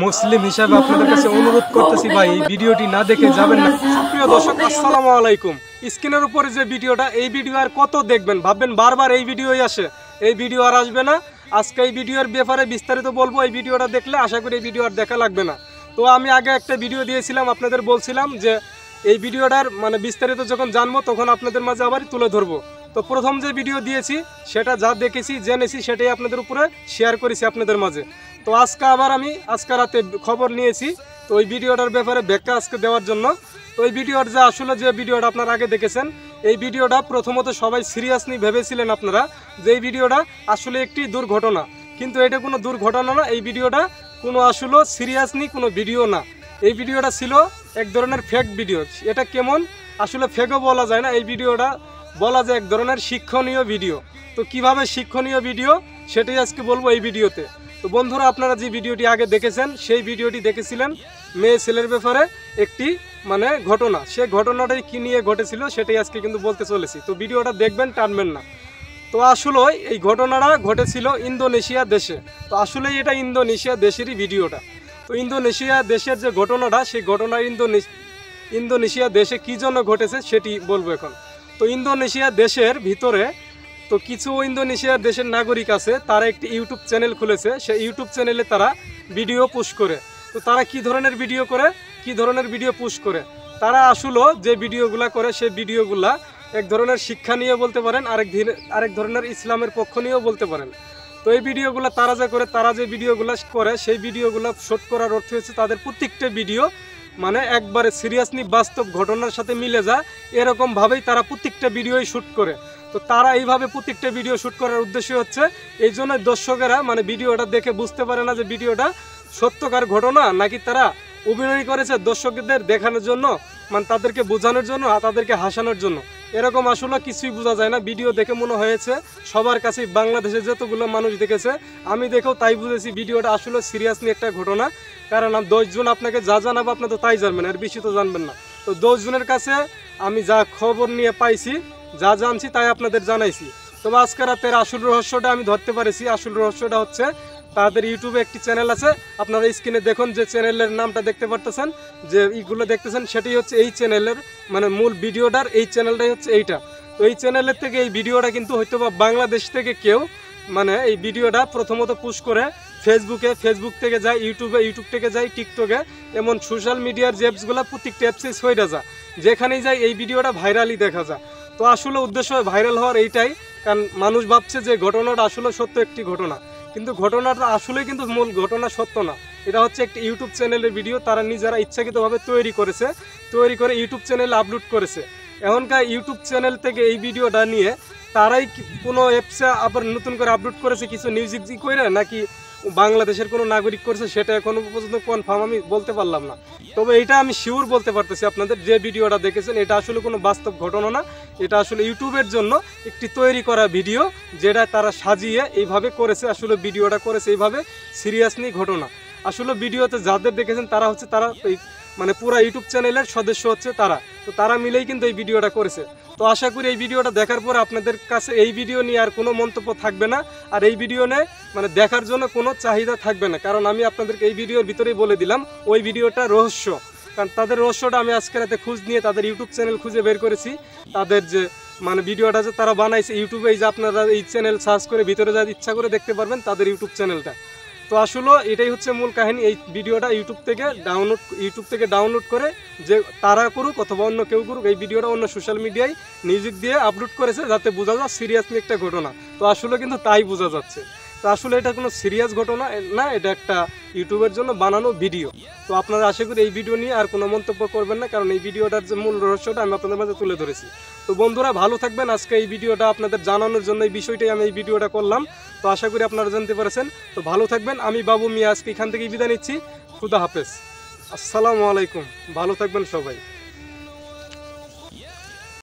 মুসলিম হিসাবে আপনাদের কাছে অনুরোধ করতেছি ভাই, এই ভিডিওটি না দেখে যাবেন না। প্রিয় দর্শক, আসসালামু আলাইকুম। স্ক্রিনের উপরে যে ভিডিওটা, এই ভিডিও আর কত দেখবেন, ভাববেন বারবার এই ভিডিওই আসে, এই ভিডিও আর আসবে না। আজকে এই ভিডিওর ব্যাপারে বিস্তারিত বলবো। এই ভিডিওটা দেখলে আশা করি এই ভিডিও আর দেখা লাগবে না। তো আমি আগে একটা ভিডিও দিয়েছিলাম, আপনাদের বলছিলাম যে এই ভিডিওটার বিস্তারিত যখন জানবো তখন আপনাদের মাঝে আবার তুলে ধরবো। তো প্রথম যে ভিডিও দিয়েছি সেটা যা দেখেছি জেনেছি সেটাই আপনাদের উপরে শেয়ার করেছি আপনাদের মাঝে। তো আজকে আবার আমি আজকে রাতে খবর নিয়েছি, তো ওই ভিডিওটার ব্যাপারে ব্যাখ্যা আজকে দেওয়ার জন্য। তো এই ভিডিওর যে আসলে যে ভিডিওটা আপনারা আগে দেখেছেন, এই ভিডিওটা প্রথমত সবাই সিরিয়াসলি ভেবেছিলেন আপনারা যে এই ভিডিওটা আসলে একটি দুর্ঘটনা, কিন্তু এটা কোনো দুর্ঘটনা না। এই ভিডিওটা কোনো আসলে সিরিয়াসলি কোনো ভিডিও না। এই ভিডিওটা ছিল এক ধরনের ফেক ভিডিও। এটা কেমন, আসলে ফেকও বলা যায় না, এই ভিডিওটা বলা যায় এক ধরনের শিক্ষণীয় ভিডিও। তো কিভাবে শিক্ষণীয় ভিডিও সেটাই আজকে বলবো এই ভিডিওতে। তো বন্ধুরা, আপনারা যে ভিডিওটি আগে দেখেছেন সেই ভিডিওটি দেখেছিলেন মেয়ে ছেলের ব্যাপারে একটি ঘটনা। সেই ঘটনাটাই কি নিয়ে ঘটেছিল সেটাই আজকে কিন্তু বলতে চলেছি। তো ভিডিওটা দেখবেন, টানবেন না। তো আসলে এই ঘটনাটা ঘটেছিল ইন্দোনেশিয়া দেশে। তো আসলে এটা ইন্দোনেশিয়া দেশেরই ভিডিওটা। তো ইন্দোনেশিয়া দেশের যে ঘটনাটা, সেই ঘটনা ইন্দোনেশিয়া দেশে কী জন্য ঘটেছে সেটি বলবো এখন। তো ইন্দোনেশিয়া দেশের ভিতরে তো কিছু ইন্দোনেশিয়ার দেশের নাগরিক আছে, তারা একটি ইউটিউব চ্যানেল খুলেছে। সেই ইউটিউব চ্যানেলে তারা ভিডিও পোস্ট করে। তো তারা কি ধরনের ভিডিও পোস্ট করে, তারা আসলে যে ভিডিওগুলা করে সেই ভিডিওগুলা এক ধরনের শিক্ষা নিয়ে বলতে পারেন, আরেক ধরনের ইসলামের পক্ষ নিয়েও বলতে পারেন। তো এই ভিডিওগুলো তারা যে ভিডিওগুলো করে সেই ভিডিওগুলো শুট করার অর্থ হচ্ছে তাদের প্রত্যেকটা ভিডিও একবারে সিরিয়াসলি বাস্তব ঘটনার সাথে মিলে যায়, এরকমভাবেই তারা প্রত্যেকটা ভিডিওই শ্যুট করে। তো তারা এইভাবে প্রত্যেকটা ভিডিও শ্যুট করার উদ্দেশ্য হচ্ছে এই জন্য দর্শকেরা ভিডিওটা দেখে বুঝতে পারে না যে ভিডিওটা সত্যকার ঘটনা নাকি তারা অভিনয় করেছে দর্শকদের দেখানোর জন্য, তাদেরকে বোঝানোর জন্য আর তাদেরকে হাসানোর জন্য। এরকম আসলে কিছুই বোঝা যায় না। ভিডিও দেখে মনে হয়েছে সবার কাছেই, বাংলাদেশে যতগুলো মানুষ দেখেছে আমি দেখেও তাই বুঝেছি ভিডিওটা আসলে সিরিয়াসলি একটা ঘটনা। কারণ 10 জন আপনাকে যা জানাবো আপনি তো তাই জানবেন, আর বেশি তো জানবেন না। তো 10 জনের কাছে আমি যা খবর নিয়ে পাইছি, যা জানছি তাই আপনাদের জানাইছি। তবে আজকে রাতের আসল রহস্যটা আমি ধরতে পারেছি। আসল রহস্যটা হচ্ছে তাদের ইউটিউবে একটি চ্যানেল আছে, আপনারা স্ক্রিনে দেখুন যে চ্যানেলের নামটা দেখতে পারতেছেন, যে এইগুলো দেখতেছেন সেটাই হচ্ছে এই চ্যানেলের মূল ভিডিওটার। এই চ্যানেলটাই হচ্ছে এইটা। তো এই চ্যানেলের থেকে এই ভিডিওটা কিন্তু হয়তো বা বাংলাদেশ থেকে কেউ এই ভিডিওটা প্রথমত পুশ করে ফেসবুক থেকে যায় ইউটিউব থেকে যায় টিকটকে, এমন সোশ্যাল মিডিয়ার যে অ্যাপসগুলো প্রত্যেকটা অ্যাপসে হয়ে যায়, যেখানেই যায় এই ভিডিওটা ভাইরালই দেখা যায়। তো আসলে উদ্দেশ্য ভাইরাল হওয়ার এইটাই, কারণ মানুষ ভাবছে যে ঘটনাটা আসলে সত্য একটি ঘটনা, কিন্তু ঘটনাটা আসলে কিন্তু মূল ঘটনা সত্য না। এটা হচ্ছে একটি ইউটিউব চ্যানেলের ভিডিও, তারা নিজেরা ইচ্ছাকৃতভাবে তৈরি করে ইউটিউব চ্যানেলে আপলোড করেছে। এখনকার ইউটিউব চ্যানেল থেকে এই ভিডিওটা নিয়ে তারাই কোনো অ্যাপসে আবার নতুন করে আপলোড করেছে কিছু মিউজিক করে, নাকি বাংলাদেশের কোনো নাগরিক করেছে সেটা এখনো পর্যন্ত কনফার্ম আমি বলতে পারলাম না। তবে এইটা আমি শিওর বলতে পারতেছি আপনাদের, যে ভিডিওটা দেখেছেন এটা আসলে কোনো বাস্তব ঘটনা না। এটা আসলে ইউটিউবের জন্য একটি তৈরি করা ভিডিও, যেটা তারা সাজিয়ে এইভাবে করেছে। আসলে ভিডিওটা করেছে এইভাবে সিরিয়াসলি ঘটনা। আসলে ভিডিওতে যাদের দেখেছেন তারা এই পুরা ইউটিউব চ্যানেলের সদস্য হচ্ছে তারা। তো তারা মিলেই কিন্তু এই ভিডিওটা করেছে। তো আশা করি এই ভিডিওটা দেখার পর আপনাদের কাছে এই ভিডিও নিয়ে আর কোনো মন্তব্য থাকবে না, আর এই ভিডিও নিয়ে দেখার জন্য কোনো চাহিদা থাকবে না। কারণ আমি আপনাদেরকে এই ভিডিওর ভিতরেই বলে দিলাম ওই ভিডিওটা রহস্য। কারণ তাদের রহস্যটা আমি আজকে রাতে খোঁজ নিয়ে তাদের ইউটিউব চ্যানেল খুঁজে বের করেছি। তাদের যে ভিডিওটা যে তারা বানাইছে ইউটিউবে, এই যে আপনারা এই চ্যানেল সার্চ করে ভিতরে যা ইচ্ছা করে দেখতে পারবেন তাদের ইউটিউব চ্যানেলটা। তো আসলে এটাই হচ্ছে মূল কাহিনী। এই ভিডিওটা ইউটিউব থেকে ডাউনলোড করে যে তারা করুক অথবা অন্য কেউ করুক, এই ভিডিওটা অন্য সোশ্যাল মিডিয়ায় মিউজিক দিয়ে আপলোড করেছে যাতে বোঝা যায় সিরিয়াসলি একটা ঘটনা। তো আসলে কিন্তু তাই বোঝা যাচ্ছে। তো আসলে এটা কোনো সিরিয়াস ঘটনা না, এটা একটা ইউটিউবের জন্য বানানো ভিডিও। তো আপনারা আশা করি এই ভিডিও নিয়ে আর কোনো মন্তব্য করবেন না, কারণ এই ভিডিওটার যে মূল রহস্যটা আমি আপনাদের মাঝে তুলে ধরেছি। তো বন্ধুরা ভালো থাকবেন। আজকে এই ভিডিওটা আপনাদের জানানোর জন্য এই বিষয়টাই আমি এই ভিডিওটা করলাম। তো আশা করি আপনারা জানতে পেরেছেন। তো ভালো থাকবেন। আমি বাবু মিয়া আজকে এখান থেকেই বিদায় নিচ্ছি। খুদা হাফেজ, আসসালামু আলাইকুম। ভালো থাকবেন সবাই।